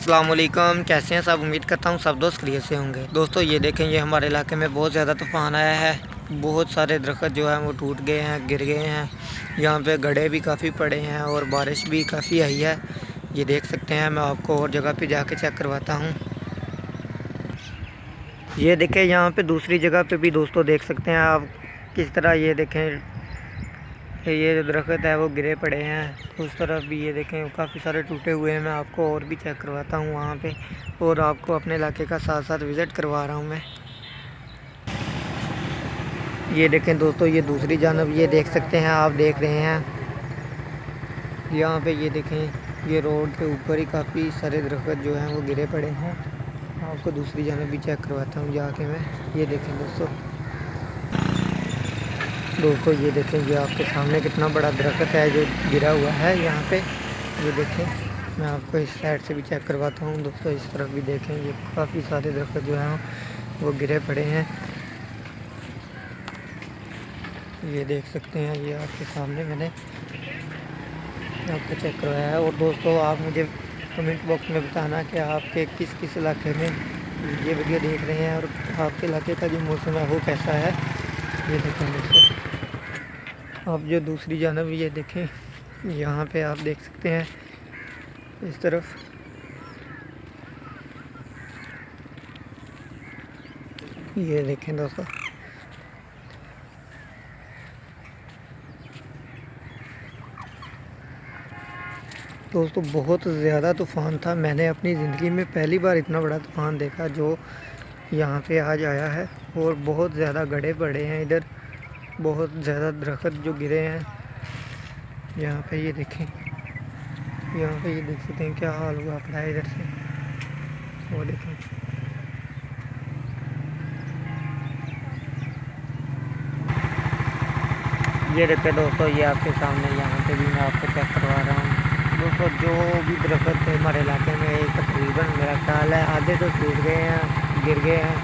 अस्सलाम वालेकुम। कैसे हैं सब? उम्मीद करता हूँ सब दोस्त खैरियत से होंगे। दोस्तों ये देखें, ये हमारे इलाके में बहुत ज़्यादा तूफ़ान आया है। बहुत सारे दरख्त जो है वो टूट गए हैं, गिर गए हैं। यहाँ पे गड्ढे भी काफ़ी पड़े हैं और बारिश भी काफ़ी आई है। ये देख सकते हैं। मैं आपको और जगह पे जाके चेक करवाता हूँ। ये देखें, यहाँ पे दूसरी जगह पे भी दोस्तों देख सकते हैं आप किस तरह। ये देखें, ये जो दरख्त है वो गिरे पड़े हैं। उस तरफ भी ये देखें काफ़ी सारे टूटे हुए हैं। मैं आपको और भी चेक करवाता हूँ वहाँ पे, और आपको अपने इलाके का साथ साथ विज़िट करवा रहा हूँ मैं। ये देखें दोस्तों, ये दूसरी जानब ये देख सकते हैं, आप देख रहे हैं यहाँ पे। ये देखें, ये रोड के ऊपर ही काफ़ी सारे दरख्त जो हैं वो गिरे पड़े हैं। आपको दूसरी जानब भी चेक करवाता हूँ जाके मैं। ये देखें दोस्तों ये देखें, ये आपके सामने कितना बड़ा दरख्त है जो गिरा हुआ है यहाँ पे। ये देखें, मैं आपको इस साइड से भी चेक करवाता हूँ दोस्तों। इस तरफ भी देखें, ये काफ़ी सारे दरख्त जो हैं वो गिरे पड़े हैं। ये देख सकते हैं, ये आपके सामने मैंने आपको चेक करवाया है। और दोस्तों आप मुझे कमेंट बॉक्स में बताना कि आपके किस किस इलाके में ये वीडियो देख रहे हैं और आपके इलाके का जो मौसम है वो कैसा है। ये देखें दोस्तों, आप जो दूसरी जानब ये देखें, यहाँ पे आप देख सकते हैं इस तरफ। ये देखें दोस्तों बहुत ज़्यादा तूफ़ान था। मैंने अपनी ज़िंदगी में पहली बार इतना बड़ा तूफ़ान देखा जो यहाँ पे आज आया है। और बहुत ज़्यादा गड्ढे पड़े हैं इधर, बहुत ज़्यादा दरख्त जो गिरे हैं यहाँ पे। ये देखें, यहाँ पे ये देख सकते हैं क्या हाल हुआ पड़ा है इधर से। वो देखें, ये देखें दोस्तों, ये आपके सामने यहाँ पे भी मैं आपको चेक करवा रहा हूँ। दोस्तों जो भी दरख्त थे हमारे इलाके में तकरीबन मेरा ख्याल है आधे तो टूट गए हैं, गिर गए हैं,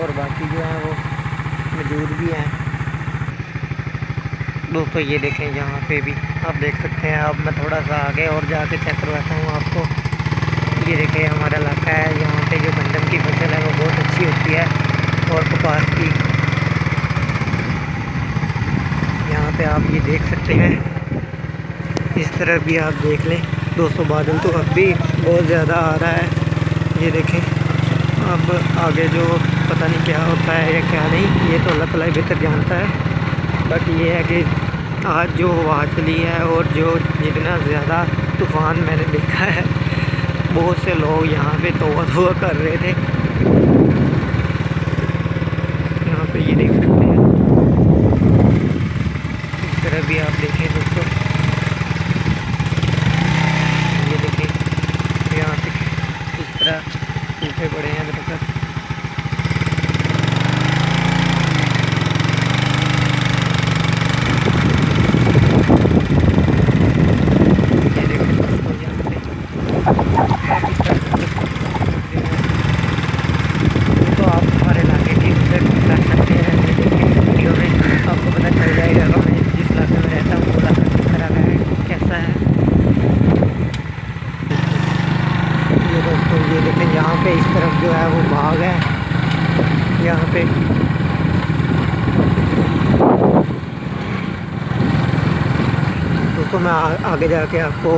और बाकी जो हैं वो मौजूद भी हैं। दोस्तों ये देखें, यहाँ पे भी आप देख सकते हैं। अब मैं थोड़ा सा आगे और जाके चेक करवाता हूँ आपको। ये देखें, हमारा इलाका है, यहाँ पे जो गंदम की फसल है वो बहुत अच्छी होती है, और कपास की। यहाँ पे आप ये देख सकते हैं। इस तरह भी आप देख लें दोस्तों, बादल तो अब भी बहुत ज़्यादा आ रहा है। ये देखें, अब आगे जो पता नहीं क्या होता है या क्या नहीं, ये तो अल्लाह ताला बेहतर जानता है। बाकी ये है कि आज जो हवा चली है और जो जितना ज़्यादा तूफ़ान मैंने देखा है, बहुत से लोग यहाँ पे तौबा कर रहे थे। यहाँ पे ये देख सकते हैं, इस तरह भी आप देखें दोस्तों। ये देखें, यहाँ पे इस तरह सूखे पड़े हैं दरख्त। तो आप हमारे इलाके की विजिट कर सकते हैं वीडियो में, आपको पता चल जाएगा कि मैं जिस इलाके में रहता हूँ वो इलाका किस तरह का है, कैसा है। ये दोस्तों ये देखें, यहाँ पे इस तरफ जो है वो बाग है। यहाँ पे दोस्तों मैं आगे जाके आपको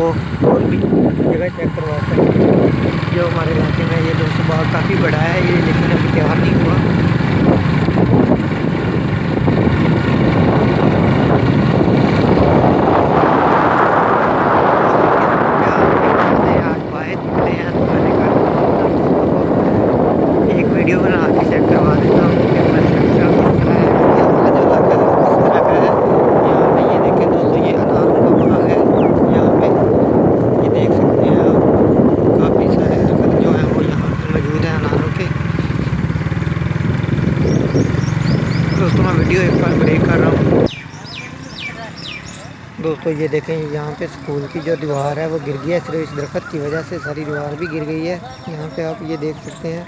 और भी जगह चेक करवाता हूँ जो हमारे इलाके में। ये दोस्तों बाग काफ़ी बड़ा है ये, लेकिन अभी तैयार नहीं हुआ। आज वाहिद निकले हैं तो मैंने कहा एक वीडियो बना के चेक करवा देता हूँ कि हमारे इलाका किस तरह है, हमारा जो इलाका है वो किस तरह का है। यहाँ पे ये देखें दोस्तों, ये अनारों का बाग है। यहाँ पे ये देख सकते हैं आप, काफ़ी सारे दरख्त जो हैं वो यहाँ पर मौजूद हैं अनारों के। दोस्तों मैं वीडियो एक बार ब्रेक कर रहा हूँ। दोस्तों ये देखें, यहाँ पे स्कूल की जो दीवार है वो गिर गई है, सिर्फ इस दरख्त की वजह से सारी दीवार भी गिर गई है। यहाँ पे आप ये देख सकते हैं।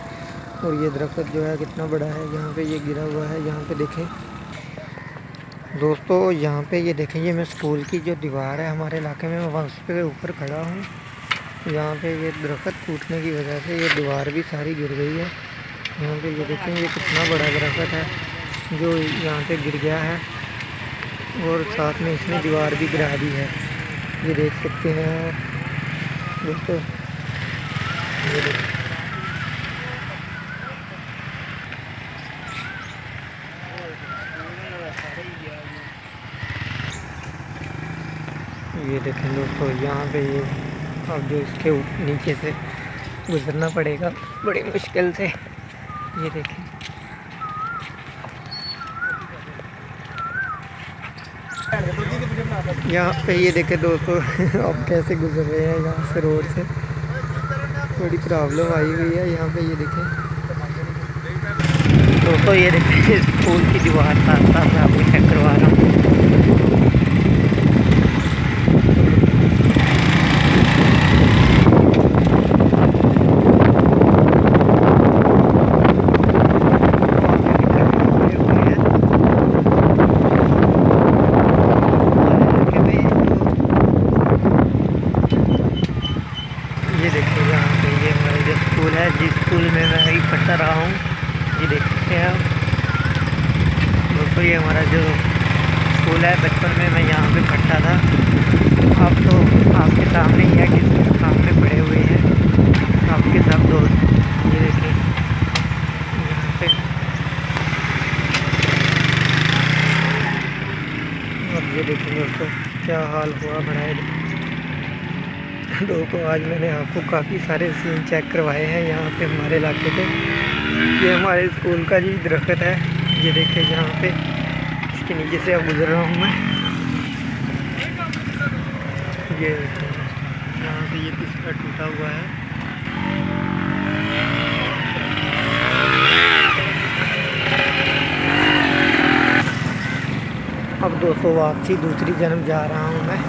और ये दरख्त जो है कितना बड़ा है, यहाँ पे ये गिरा हुआ है। यहाँ पे देखें दोस्तों, यहाँ पे ये देखें, ये मैं स्कूल की जो दीवार है हमारे इलाके में, मैं उस पे ऊपर खड़ा हूँ। यहाँ पे ये दरख्त टूटने की वजह से ये दीवार भी सारी गिर गई है। यहाँ पे ये देखें ये कितना बड़ा दरख्त है जो यहाँ पे गिर गया है और साथ में इसने दीवार भी गिरा दी है। ये देख सकते हैं आप दोस्तों, ये देखें। ये देखें दोस्तों, यहाँ पे ये अब जो इसके नीचे से गुजरना पड़ेगा बड़ी मुश्किल से। ये देखें यहाँ पे, ये देखें दोस्तों अब कैसे गुजर रहे हैं यहाँ से रोड से। बड़ी प्रॉब्लम आई हुई है यहाँ पे। ये देखें दोस्तों, ये देखें स्कूल की दीवार साथ साथ मैं आपको चेक करवा रहा हूँ। ये देखिए यहाँ पे ये हमारा जो स्कूल है, जिस स्कूल में मैं अभी पढ़ता रहा हूँ, ये देख सकते हैं आप दोस्तों। ये हमारा जो स्कूल है, बचपन में मैं यहाँ पे पढ़ता था। अब तो आपके सामने ही है किस किस काम में पड़े हुए हैं आपके सब दोस्त। ये देखिए यहाँ पे अब ये देखिए दोस्तों क्या हाल हुआ बड़ा है। दोस्तों आज मैंने आपको काफ़ी सारे सीन चेक करवाए हैं यहाँ पे हमारे इलाके पे। ये हमारे स्कूल का जी दरख्त है, ये देखिए यहाँ पे इसके नीचे से अब गुजर रहा हूँ मैं। ये यहाँ पे ये किस तरह टूटा हुआ है। अब दोस्तों वापसी दूसरी जन्म जा रहा हूँ मैं।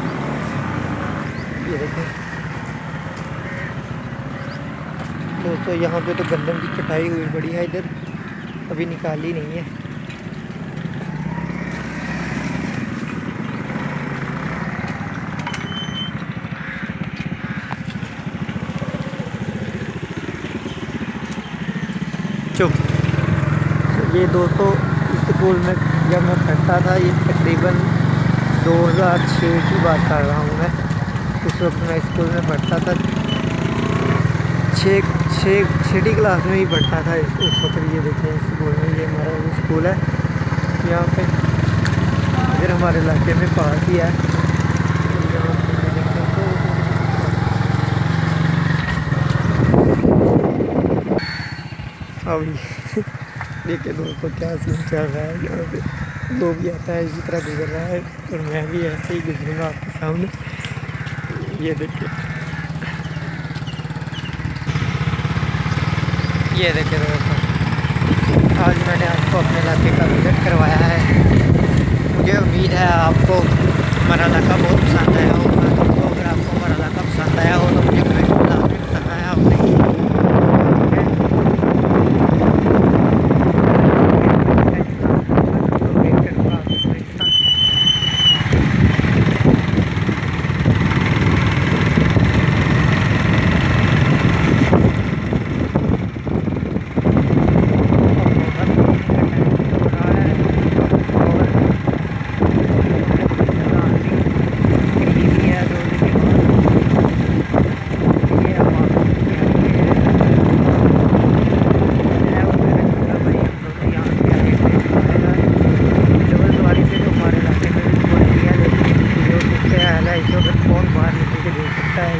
ये देखें दोस्तों, यहाँ पे तो गंदम की कटाई हुई पड़ी है, इधर अभी निकाली नहीं है। चुप। ये दोस्तों इस स्कूल में जब मैं पढ़ता था, ये तकरीबन 2006 की बात कर रहा हूँ मैं। उस वक्त मैं स्कूल में पढ़ता था, छठी क्लास में ही पढ़ता था उस वक्त। ये देखें स्कूल में, ये हमारा स्कूल है यहाँ पे, इधर हमारे इलाके में पास ही है। अब देखिए दोस्तों क्या सीन चल रहा है यहाँ पे। लोग भी आता है इसी तरह गुजर रहा है और मैं भी ऐसे ही गुजरूँगा आपके सामने। ये देखिए, ये देखिए दोस्तों, आज मैंने आपको अपने इलाके का विजिट करवाया है। मुझे उम्मीद है आपको हमारा इलाका बहुत पसंद आया होगा। तो अगर आपको हमारा इलाका पसंद आया हो तो मुझे कमेंट में लाजमी बताना है आपने।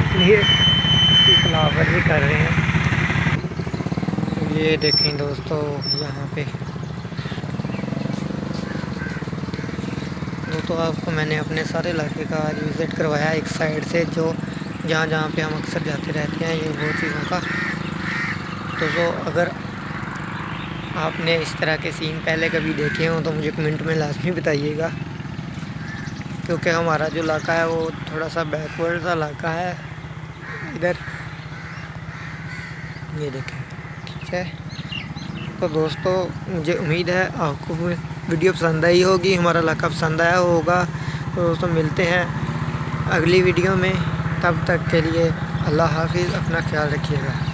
इसलिए इसकी खिलाफवर्जी कर रहे हैं। ये देखें दोस्तों, यहाँ पे तो आपको मैंने अपने सारे इलाके का आज विज़िट करवाया एक साइड से, जो जहाँ पे हम अक्सर जाते रहते हैं, ये वो चीज़ों का। तो अगर आपने इस तरह के सीन पहले कभी देखे हों तो मुझे कमेंट में लाजमी बताइएगा, क्योंकि हमारा जो इलाका है वो थोड़ा सा बैकवर्ड सा इलाका है इधर। ये देखें, ठीक है। तो दोस्तों मुझे उम्मीद है आपको वीडियो पसंद आई होगी, हमारा इलाका पसंद आया होगा। तो दोस्तों मिलते हैं अगली वीडियो में, तब तक के लिए अल्लाह हाफिज़, अपना ख्याल रखिएगा।